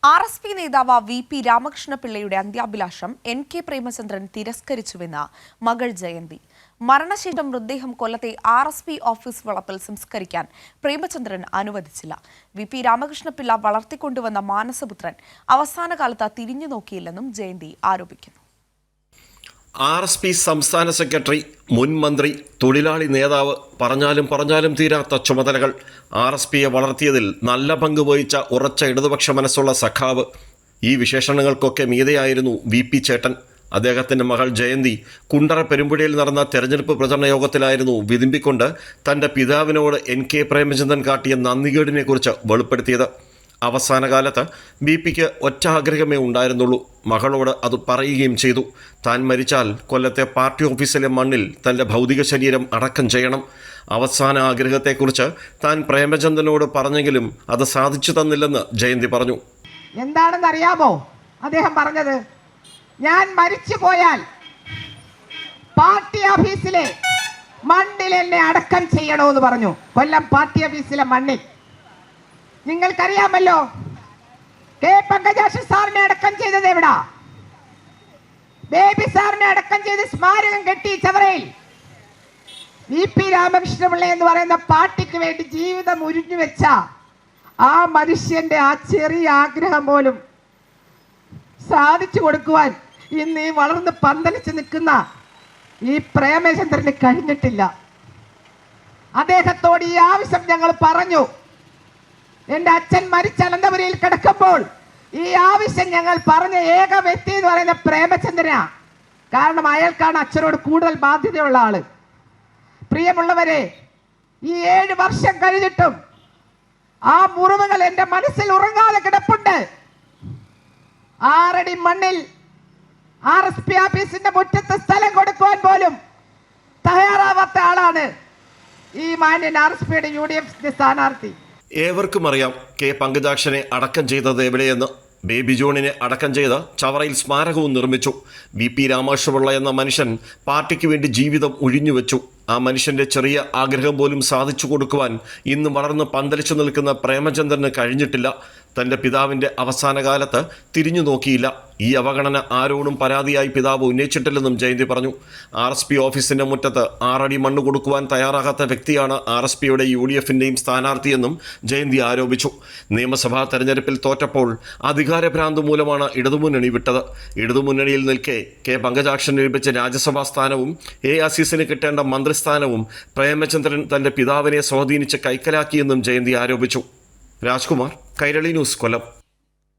RSP നേതാവ് VP. രാമകൃഷ്ണപിള്ളയുടെ അന്ത്യാഭിലാഷം N.K.. Premachandran തിരസ്കരിച്ചുവെന്ന് മകൾ ജയന്തി. മരണശേഷം മൃതദേഹം കൊല്ലത്തെ ആർഎസ്പി ഓഫീസ് വളപ്പിൽ സംസ്കരിക്കാൻ പ്രേമചന്ദ്രൻ അനുവദിച്ചില്ല. വി.പി. രാമകൃഷ്ണപിള്ള വളർത്തിക്കൊണ്ടുവന്ന മാനസപുത്രൻ അവസാന കാലത്ത് തിരിഞ്ഞു നോക്കിയില്ലെന്നും ജയന്തി ആരോപിക്കുന്നു. ആർഎസ്പി സംസ്ഥാന സെക്രട്ടറി, മുൻ മന്ത്രി, തൊഴിലാളി നേതാവ്, പറഞ്ഞാലും തീരാത്ത ചുമതലകൾ. ആർഎസ്പിയെ വളർത്തിയതിൽ നല്ല പങ്ക് വഹിച്ച ഉറച്ച ഇടതുപക്ഷ മനസ്സുള്ള സഖാവ്. ഈ വിശേഷണങ്ങൾക്കൊക്കെ മീതെയായിരുന്നു വി.പി. ചേട്ടൻ. അദ്ദേഹത്തിൻ്റെ മകൾ ജയന്തി കുണ്ടറ പെരുമ്പുഴയിൽ നടന്ന തെരഞ്ഞെടുപ്പ് പ്രചരണ യോഗത്തിലായിരുന്നു വിതുമ്പിക്കൊണ്ട് തൻ്റെ പിതാവിനോട് എൻ.കെ. പ്രേമചന്ദ്രൻ കാട്ടിയ നന്ദികേടിനെക്കുറിച്ച് വെളിപ്പെടുത്തിയത്. അവസാന കാലത്ത് ബി.പിക്ക് ഒറ്റ ആഗ്രഹമേ ഉണ്ടായിരുന്നുള്ളൂ. മകളോട് അത് പറയുകയും ചെയ്തു. താൻ മരിച്ചാൽ കൊല്ലത്തെ പാർട്ടി ഓഫീസിലെ മണ്ണിൽ തൻ്റെ ഭൗതിക ശരീരം അടക്കം ചെയ്യണം. അവസാന ആഗ്രഹത്തെക്കുറിച്ച് താൻ പ്രേമചന്ദ്രനോട് പറഞ്ഞെങ്കിലും അത് സാധിച്ചു തന്നില്ലെന്ന് ജയന്തി പറഞ്ഞു. എന്താണെന്നറിയാമോ അദ്ദേഹം പറഞ്ഞത്? ഞാൻ മരിച്ചു പോയാൽ പാർട്ടി ഓഫീസിലെ മണ്ണിൽ എന്നെ അടക്കം ചെയ്യണമെന്ന് പറഞ്ഞു. കൊല്ലം പാർട്ടി ഓഫീസിലെ മണ്ണിൽ. നിങ്ങൾക്കറിയാമല്ലോ, കെ പങ്കജാക്ഷൻ സാറിനെ അടക്കം ചെയ്തത് എവിടാ? ബേബി സാറിനെ അടക്കം ചെയ്ത് സ്മാരകം കെട്ടി ചവറയിൽ. വി.പി. രാമകൃഷ്ണപിള്ള എന്ന് പറയുന്ന പാർട്ടിക്ക് വേണ്ടി ജീവിതം ഉരിഞ്ഞു വെച്ച ആ മനുഷ്യന്റെ ആ ചെറിയ ആഗ്രഹം പോലും സാധിച്ചു കൊടുക്കുവാൻ ഇന്ന് ഈ വളർന്ന് പന്തലിച്ച് നിൽക്കുന്ന ഈ പ്രേമചന്ദ്രന് കഴിഞ്ഞിട്ടില്ല. അദ്ദേഹത്തോട് ഈ ആവശ്യം ഞങ്ങൾ പറഞ്ഞു. എൻ്റെ അച്ഛൻ മരിച്ച അനന്തപുരിയിൽ കിടക്കുമ്പോൾ ഈ ആവശ്യം ഞങ്ങൾ പറഞ്ഞ ഏക വ്യക്തി എന്ന് പറയുന്ന പ്രേമചന്ദ്രനാ. കാരണം അയാൾക്കാണ് അച്ഛനോട് കൂടുതൽ ബാധ്യതയുള്ള ആള്. പ്രിയമുള്ളവരെ, ഈ 7 വർഷം കഴിഞ്ഞിട്ടും ആ മുറിവുകൾ എൻ്റെ മനസ്സിൽ ഉറങ്ങാതെ കിടപ്പുണ്ട്. 6 അടി മണ്ണിൽ ആർഎസ്പി ഓഫീസിന്റെ മുറ്റത്ത് സ്ഥലം കൊടുക്കുവാൻ പോലും തയ്യാറാവാത്ത ആളാണ് ഈ മാന്യൻ ആർഎസ്പിയുടെ UDF സ്ഥാനാർത്ഥി. ഏവർക്കും അറിയാം കെ പങ്കജാക്ഷനെ അടക്കം ചെയ്തത് എവിടെയെന്ന്. ബേബി ജോണിനെ അടക്കം ചെയ്ത് ചവറയിൽ സ്മാരകവും നിർമ്മിച്ചു. വി.പി. രാമകൃഷ്ണപിള്ള എന്ന മനുഷ്യൻ പാർട്ടിക്ക് വേണ്ടി ജീവിതം ഒഴിഞ്ഞുവെച്ചു. ആ മനുഷ്യൻ്റെ ചെറിയ ആഗ്രഹം പോലും സാധിച്ചു കൊടുക്കുവാൻ ഇന്ന് വളർന്ന് പന്തലിച്ചു നിൽക്കുന്ന പ്രേമചന്ദ്രന് കഴിഞ്ഞിട്ടില്ല. തൻ്റെ പിതാവിൻ്റെ അവസാന കാലത്ത് തിരിഞ്ഞു നോക്കിയില്ല. ഈ അവഗണന ആരോടും പരാതിയായി പിതാവ് ഉന്നയിച്ചിട്ടില്ലെന്നും ജയന്തി പറഞ്ഞു. ആർഎസ്പി ഓഫീസിൻ്റെ മുറ്റത്ത് 6 അടി മണ്ണ് കൊടുക്കുവാൻ തയ്യാറാകാത്ത വ്യക്തിയാണ് ആർഎസ്പിയുടെ UDFിൻ്റെയും സ്ഥാനാർത്ഥിയെന്നും ജയന്തി ആരോപിച്ചു. നിയമസഭാ തെരഞ്ഞെടുപ്പിൽ തോറ്റപ്പോൾ അധികാരഭ്രാന്ത് മൂലമാണ് ഇടതുമുന്നണി വിട്ടത്. ഇടതുമുന്നണിയിൽ നിൽക്കെ കെ പങ്കജാക്ഷന് ലഭിച്ച രാജ്യസഭാ സ്ഥാനവും AICസിന് കിട്ടേണ്ട മന്ത്രിസ്ഥാനവും പ്രേമചന്ദ്രൻ തൻ്റെ പിതാവിനെ സ്വാധീനിച്ച് കൈക്കലാക്കിയെന്നും ജയന്തി ആരോപിച്ചു. രാജ്കുമാർ, കൈരളി ന്യൂസ്, കൊല്ലം.